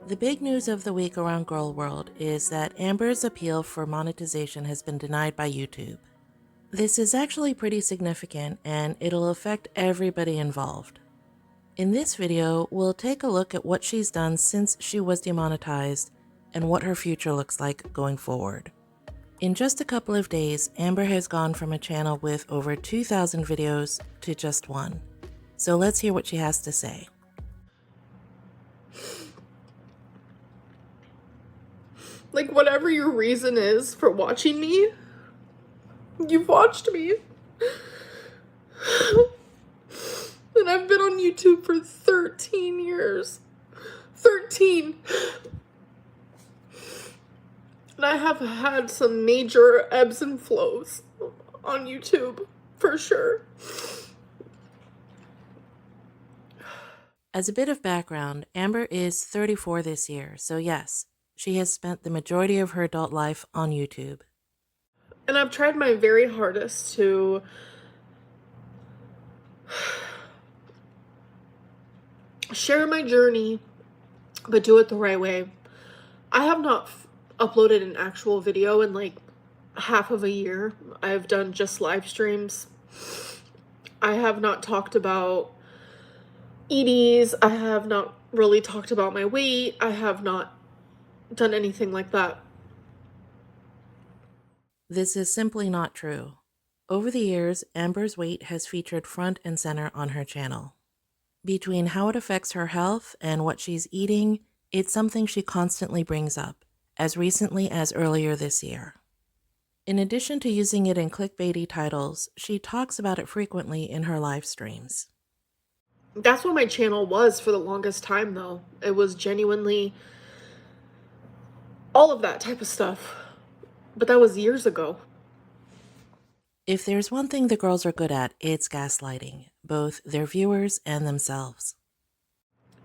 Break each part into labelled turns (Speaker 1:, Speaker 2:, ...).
Speaker 1: The big news of the week around Girl World is that Amber's appeal for monetization has been denied by YouTube. This is actually pretty significant and it'll affect everybody involved. In this video, we'll take a look at what she's done since she was demonetized and what her future looks like going forward. In just a couple of days, Amber has gone from a channel with over 2,000 videos to just one. So let's hear what she has to say.
Speaker 2: Like, whatever your reason is for watching me, you've watched me. And I've been on YouTube for 13 years. 13. And I have had some major ebbs and flows on YouTube, for sure.
Speaker 1: As a bit of background, Amber is 34 this year, so yes, she has spent the majority of her adult life on YouTube.
Speaker 2: And I've tried my very hardest to share my journey, but do it the right way. I have not uploaded an actual video in like half of a year. I've done just live streams. I have not talked about EDs. I have not really talked about my weight. I have not done anything like that.
Speaker 1: This is simply not true. Over the years, Amber's weight has featured front and center on her channel. Between how it affects her health and what she's eating, it's something she constantly brings up, as recently as earlier this year. In addition to using it in clickbaity titles, she talks about it frequently in her live streams.
Speaker 2: That's what my channel was for the longest time, though. It was genuinely all of that type of stuff. But that was years ago.
Speaker 1: If there's one thing the girls are good at, it's gaslighting, both their viewers and themselves.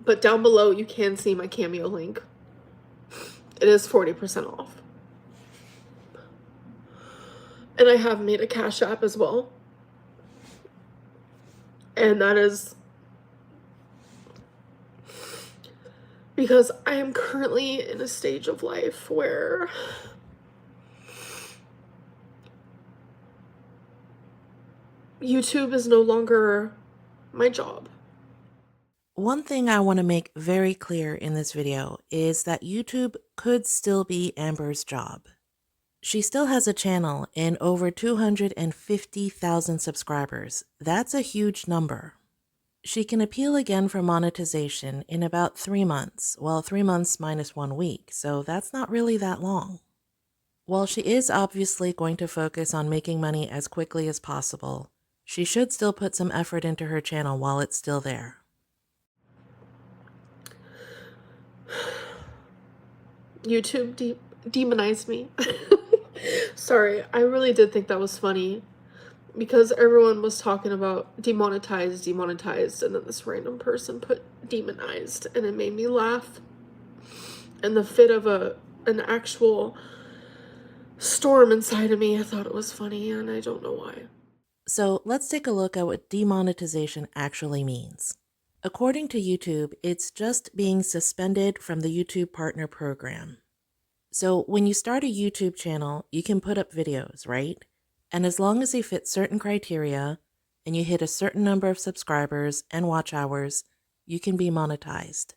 Speaker 2: But down below, you can see my Cameo link. It is 40% off. And I have made a Cash App as well. And that is because I am currently in a stage of life where YouTube is no longer my job.
Speaker 1: One thing I want to make very clear in this video is that YouTube could still be Amber's job. She still has a channel and over 250,000 subscribers. That's a huge number. She can appeal again for monetization in about 3 months, well, 3 months minus 1 week, so that's not really that long. While she is obviously going to focus on making money as quickly as possible, she should still put some effort into her channel while it's still there.
Speaker 2: YouTube demonized me. Sorry, I really did think that was funny because everyone was talking about demonetized, and then this random person put demonized, and it made me laugh. In the fit of an actual storm inside of me, I thought it was funny, and I don't know why.
Speaker 1: So let's take a look at what demonetization actually means. According to YouTube, it's just being suspended from the YouTube Partner Program. So when you start a YouTube channel, you can put up videos, right? And as long as they fit certain criteria and you hit a certain number of subscribers and watch hours, you can be monetized.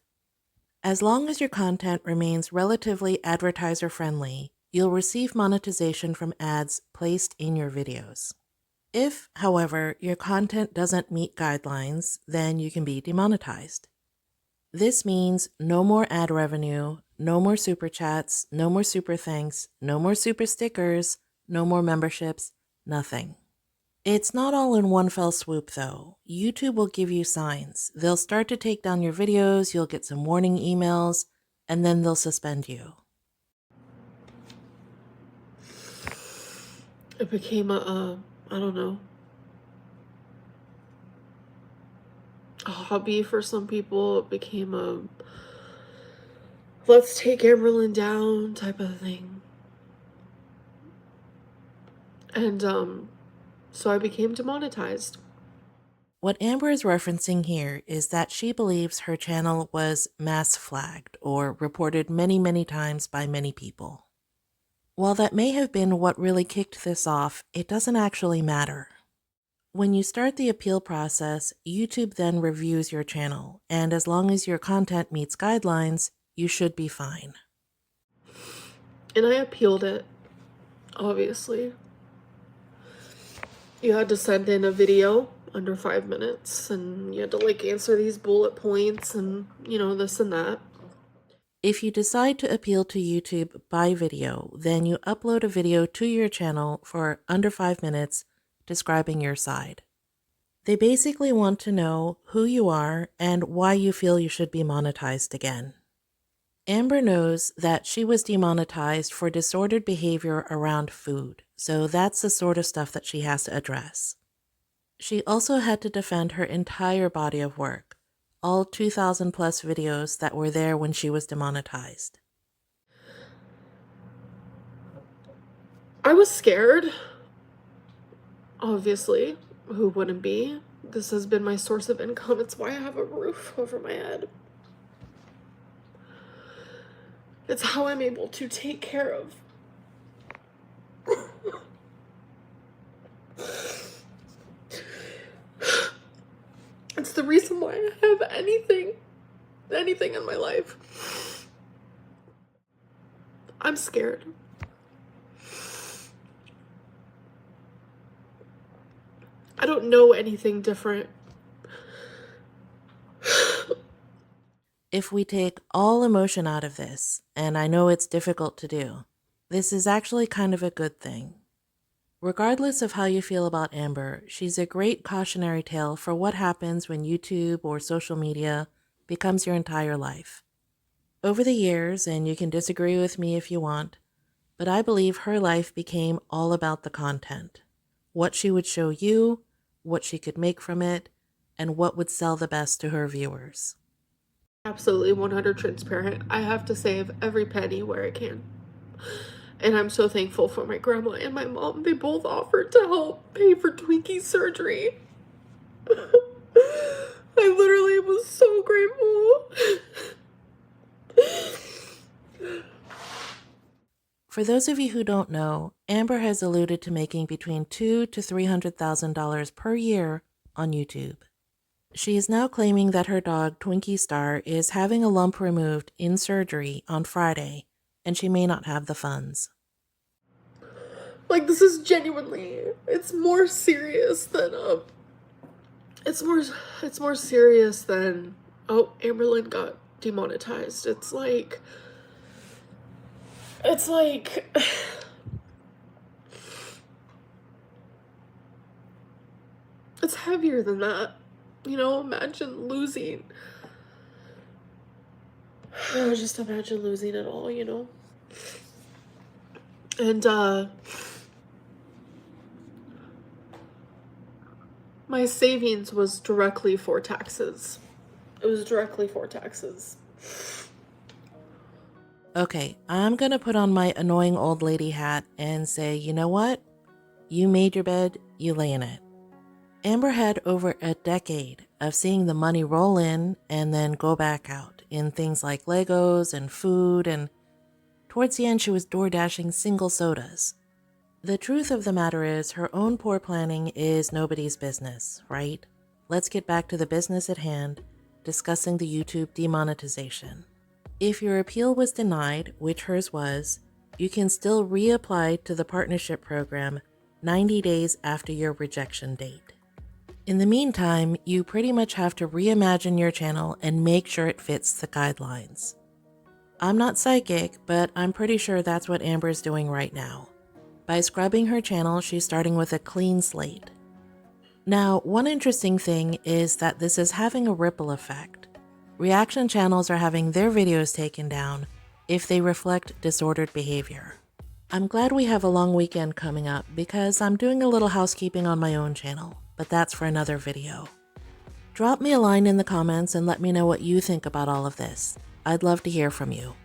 Speaker 1: As long as your content remains relatively advertiser friendly, you'll receive monetization from ads placed in your videos. If, however, your content doesn't meet guidelines, then you can be demonetized. This means no more ad revenue, no more super chats, no more super thanks, no more super stickers, no more memberships, nothing. It's not all in one fell swoop though. YouTube will give you signs. They'll start to take down your videos, you'll get some warning emails, and then they'll suspend you.
Speaker 2: It became I don't know, a hobby for some people. It became a let's take Amberlynn down type of thing. And so I became demonetized.
Speaker 1: What Amber is referencing here is that she believes her channel was mass flagged or reported many, many times by many people. While that may have been what really kicked this off, it doesn't actually matter. When you start the appeal process, YouTube then reviews your channel, and as long as your content meets guidelines, you should be fine.
Speaker 2: And I appealed it, obviously. You had to send in a video under 5 minutes, and you had to like answer these bullet points and, you know, this and that.
Speaker 1: If you decide to appeal to YouTube by video, then you upload a video to your channel for under 5 minutes describing your side. They basically want to know who you are and why you feel you should be monetized again. Amber knows that she was demonetized for disordered behavior around food, so that's the sort of stuff that she has to address. She also had to defend her entire body of work, all 2,000 plus videos that were there when she was demonetized.
Speaker 2: I was scared. Obviously, who wouldn't be? This has been my source of income. It's why I have a roof over my head. It's how I'm able to take care of it's the reason why I have anything in my life. I'm scared. I don't know anything different.
Speaker 1: If we take all emotion out of this, and I know it's difficult to do, this is actually kind of a good thing. Regardless of how you feel about Amber, she's a great cautionary tale for what happens when YouTube or social media becomes your entire life. Over the years, and you can disagree with me if you want, but I believe her life became all about the content. What she would show you, what she could make from it, and what would sell the best to her viewers.
Speaker 2: Absolutely 100 transparent. I have to save every penny where I can. And I'm so thankful for my grandma and my mom. They both offered to help pay for Twinkie's surgery. I literally was so grateful.
Speaker 1: For those of you who don't know, Amber has alluded to making between $200,000 to $300,000 per year on YouTube. She is now claiming that her dog, Twinkie Star, is having a lump removed in surgery on Friday, and she may not have the funds.
Speaker 2: Like, this is genuinely, it's more serious than, it's more serious than, oh, Amberlynn got demonetized. It's like, it's heavier than that. You know, imagine losing. Just imagine losing it all, you know? And, my savings was directly for taxes. It was directly for taxes.
Speaker 1: Okay, I'm gonna put on my annoying old lady hat and say, you know what? You made your bed, you lay in it. Amber had over a decade of seeing the money roll in and then go back out in things like Legos and food, and towards the end she was door dashing single sodas. The truth of the matter is her own poor planning is nobody's business, right? Let's get back to the business at hand, discussing the YouTube demonetization. If your appeal was denied, which hers was, you can still reapply to the partnership program 90 days after your rejection date. In the meantime, you pretty much have to reimagine your channel and make sure it fits the guidelines. I'm not psychic, but I'm pretty sure that's what Amber's doing right now. By scrubbing her channel, she's starting with a clean slate. Now, one interesting thing is that this is having a ripple effect. Reaction channels are having their videos taken down if they reflect disordered behavior. I'm glad we have a long weekend coming up because I'm doing a little housekeeping on my own channel, but that's for another video. Drop me a line in the comments and let me know what you think about all of this. I'd love to hear from you.